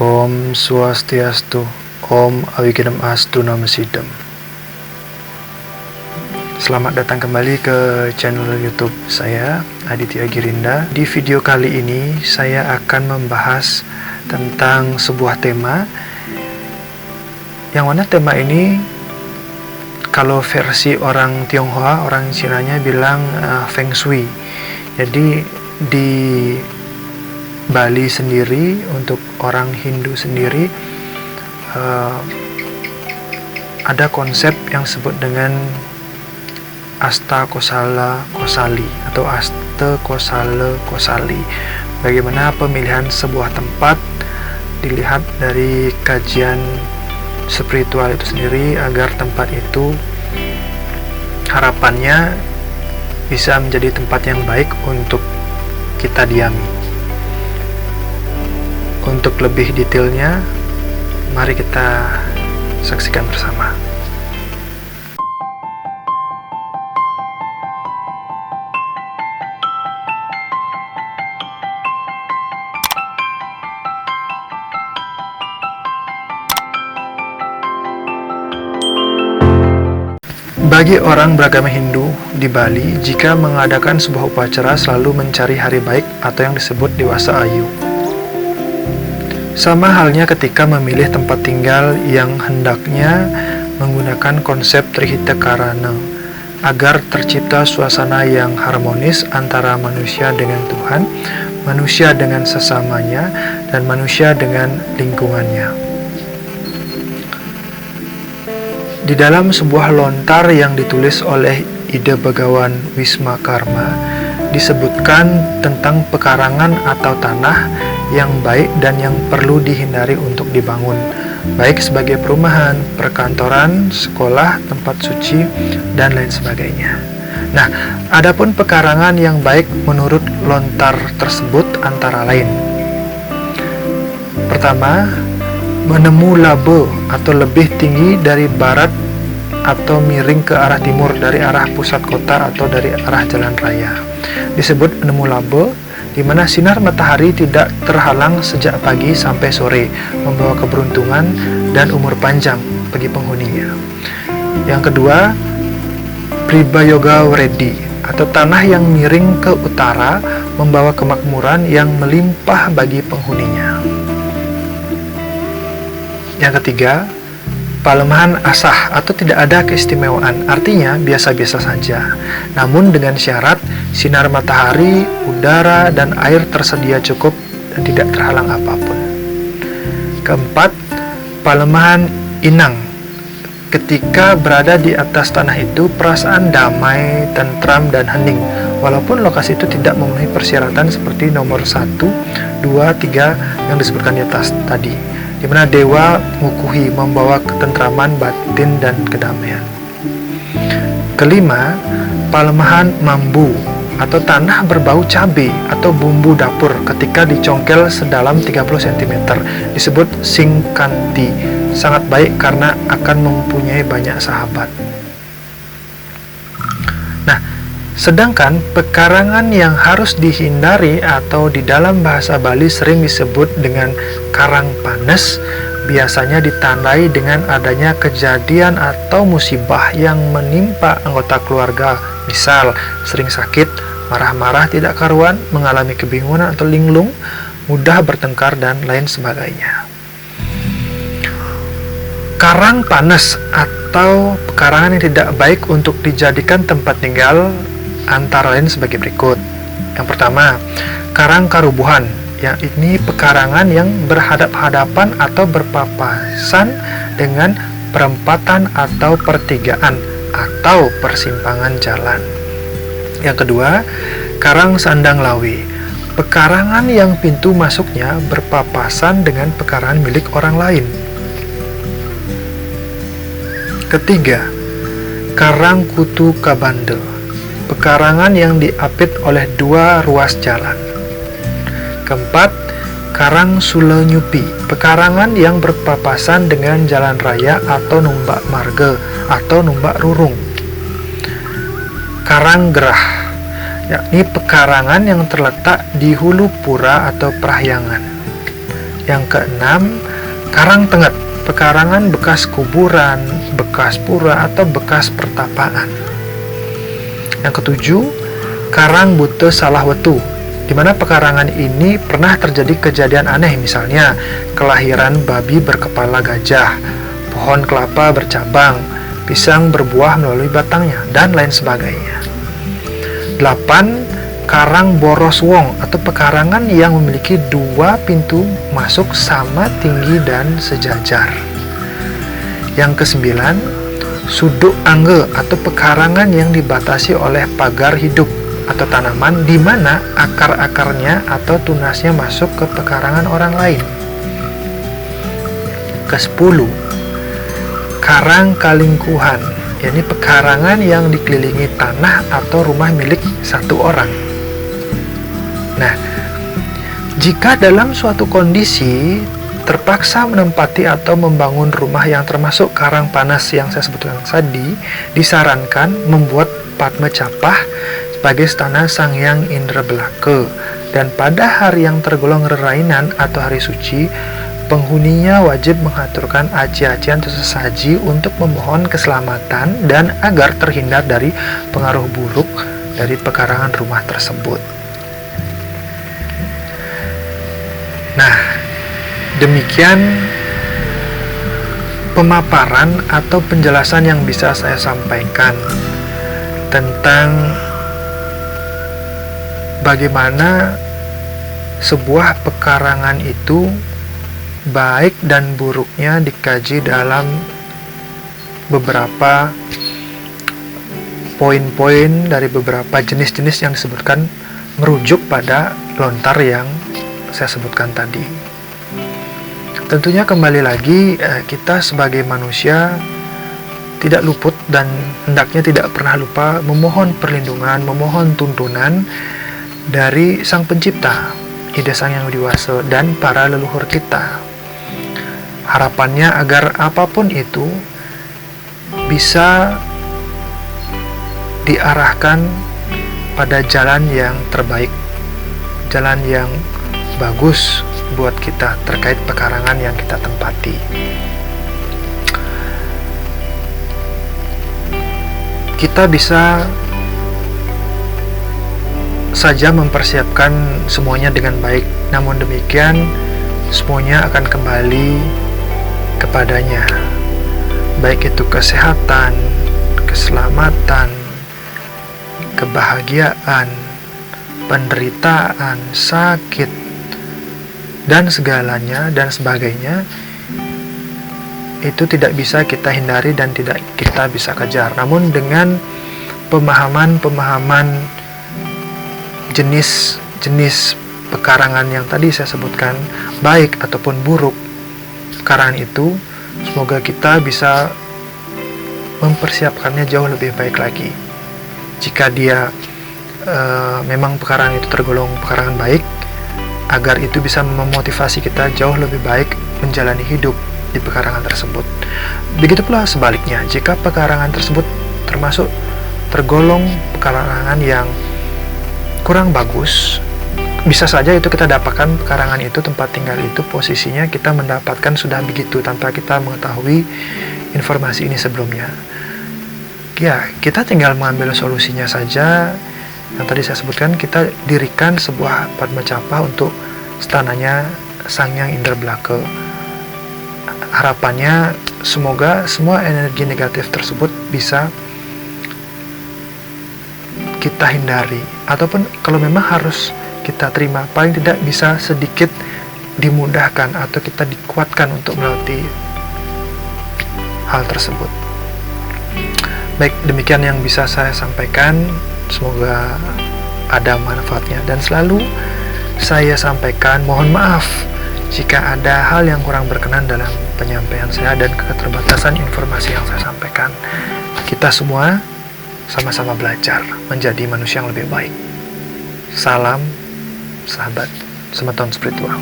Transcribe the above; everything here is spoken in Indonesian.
Om Swastiastu, Om Awiginam Astu Namasidam. Selamat datang kembali ke channel YouTube saya, Aditya Girinda. Di video kali ini saya akan membahas tentang sebuah tema, yang mana tema ini kalau versi orang Tionghoa, orang Cinanya bilang Feng Shui. Jadi di Bali sendiri, untuk orang Hindu sendiri, ada konsep yang disebut dengan Asta Kosala Kosali atau Asta Kosala Kosali. Bagaimana pemilihan sebuah tempat dilihat dari kajian spiritual itu sendiri, agar tempat itu harapannya bisa menjadi tempat yang baik untuk kita diami. Untuk lebih detailnya, mari kita saksikan bersama. Bagi orang beragama Hindu di Bali, jika mengadakan sebuah upacara selalu mencari hari baik atau yang disebut Dewasa Ayu. Sama halnya ketika memilih tempat tinggal yang hendaknya menggunakan konsep Trihita Karana, agar tercipta suasana yang harmonis antara manusia dengan Tuhan, manusia dengan sesamanya, dan manusia dengan lingkungannya. Di dalam sebuah lontar yang ditulis oleh Ida Begawan Wismakarma, disebutkan tentang pekarangan atau tanah yang baik dan yang perlu dihindari untuk dibangun, baik sebagai perumahan, perkantoran, sekolah, tempat suci, dan lain sebagainya. Nah, adapun pekarangan yang baik menurut lontar tersebut antara lain: pertama, menemu laba atau lebih tinggi dari barat atau miring ke arah timur dari arah pusat kota atau dari arah jalan raya. Disebut menemu laba, di mana sinar matahari tidak terhalang sejak pagi sampai sore, membawa keberuntungan dan umur panjang bagi penghuninya. Yang kedua, Pribayoga Wredi atau tanah yang miring ke utara, membawa kemakmuran yang melimpah bagi penghuninya. Yang ketiga, Palemahan Asah atau tidak ada keistimewaan, artinya biasa-biasa saja, namun dengan syarat sinar matahari, udara, dan air tersedia cukup dan tidak terhalang apapun. Keempat, Palemahan Inang. Ketika berada di atas tanah itu, perasaan damai, tentram, dan hening, walaupun lokasi itu tidak memenuhi persyaratan seperti nomor 1, 2, 3 yang disebutkan di atas tadi, di mana dewa Ngukuhi membawa ketentraman batin dan kedamaian. Kelima, Palemahan Mambu atau tanah berbau cabai atau bumbu dapur ketika dicongkel sedalam 30 cm, disebut Singkanti, sangat baik karena akan mempunyai banyak sahabat. Nah, sedangkan pekarangan yang harus dihindari atau di dalam bahasa Bali sering disebut dengan karang panas, biasanya ditandai dengan adanya kejadian atau musibah yang menimpa anggota keluarga, misal sering sakit, marah-marah tidak karuan, mengalami kebingungan atau linglung, mudah bertengkar, dan lain sebagainya. Karang panas atau pekarangan yang tidak baik untuk dijadikan tempat tinggal antara lain sebagai berikut. Yang pertama, karang karubuhan, yang ini pekarangan yang berhadap-hadapan atau berpapasan dengan perempatan atau pertigaan atau persimpangan jalan. Yang kedua, karang sandang lawe, pekarangan yang pintu masuknya berpapasan dengan pekarangan milik orang lain. Ketiga, karang kutu kabandel, pekarangan yang diapit oleh dua ruas jalan. Keempat, karang sulenyupi, pekarangan yang berpapasan dengan jalan raya atau numbak marga atau numbak rurung. Karang gerah, yakni pekarangan yang terletak di hulu pura atau perahyangan. Yang keenam, karang tenget, pekarangan bekas kuburan, bekas pura, atau bekas pertapaan. Yang ketujuh, karang bute salah wetu, di mana pekarangan ini pernah terjadi kejadian aneh, misalnya kelahiran babi berkepala gajah, pohon kelapa bercabang, pisang berbuah melalui batangnya, dan lain sebagainya. 8. Karang boros wong, atau pekarangan yang memiliki 2 pintu masuk sama tinggi dan sejajar. Yang ke-9, suduk angge, atau pekarangan yang dibatasi oleh pagar hidup atau tanaman di mana akar-akarnya atau tunasnya masuk ke pekarangan orang lain. Ke-10, karang kalingkuhan, yakni pekarangan yang dikelilingi tanah atau rumah milik satu orang. Nah, jika dalam suatu kondisi terpaksa menempati atau membangun rumah yang termasuk karang panas yang saya sebutkan tadi, disarankan membuat Padma Capah sebagai stana Sang Hyang Indra Belaka, dan pada hari yang tergolong rerainan atau hari suci, penghuninya wajib mengaturkan aci-acian atau sesaji untuk memohon keselamatan dan agar terhindar dari pengaruh buruk dari pekarangan rumah tersebut. Nah, demikian pemaparan atau penjelasan yang bisa saya sampaikan tentang bagaimana sebuah pekarangan itu baik dan buruknya dikaji dalam beberapa poin-poin dari beberapa jenis-jenis yang disebutkan, merujuk pada lontar yang saya sebutkan tadi. Tentunya kembali lagi, kita sebagai manusia tidak luput dan hendaknya tidak pernah lupa memohon perlindungan, memohon tuntunan dari Sang Pencipta, Ida Sang Yang Widiwasa, dan para leluhur kita. Harapannya agar apapun itu bisa diarahkan pada jalan yang terbaik, jalan yang bagus buat kita terkait pekarangan yang kita tempati. Kita bisa saja mempersiapkan semuanya dengan baik, namun demikian semuanya akan kembali kepadanya, baik itu kesehatan, keselamatan, kebahagiaan, penderitaan, sakit, dan segalanya dan sebagainya. Itu tidak bisa kita hindari dan tidak kita bisa kejar. Namun dengan pemahaman jenis-jenis pekarangan yang tadi saya sebutkan, baik ataupun buruk pekarangan itu, semoga kita bisa mempersiapkannya jauh lebih baik lagi. Jika dia memang pekarangan itu tergolong pekarangan baik, agar itu bisa memotivasi kita jauh lebih baik menjalani hidup di pekarangan tersebut. Begitu pula sebaliknya, jika pekarangan tersebut tergolong pekarangan yang kurang bagus, bisa saja itu kita dapatkan pekarangan itu, tempat tinggal itu, posisinya kita mendapatkan sudah begitu tanpa kita mengetahui informasi ini sebelumnya. Ya, kita tinggal mengambil solusinya saja. Yang tadi saya sebutkan, kita dirikan sebuah Padma Capah untuk stananya Sang Hyang Indra Belaka. Harapannya semoga semua energi negatif tersebut bisa kita hindari, ataupun kalau memang harus kita terima, paling tidak bisa sedikit dimudahkan atau kita dikuatkan untuk melewati hal tersebut. Baik, demikian yang bisa saya sampaikan. Semoga ada manfaatnya, dan selalu saya sampaikan mohon maaf jika ada hal yang kurang berkenan dalam penyampaian saya dan keterbatasan informasi yang saya sampaikan. Kita semua sama-sama belajar menjadi manusia yang lebih baik. Salam sahabat semeton spiritual.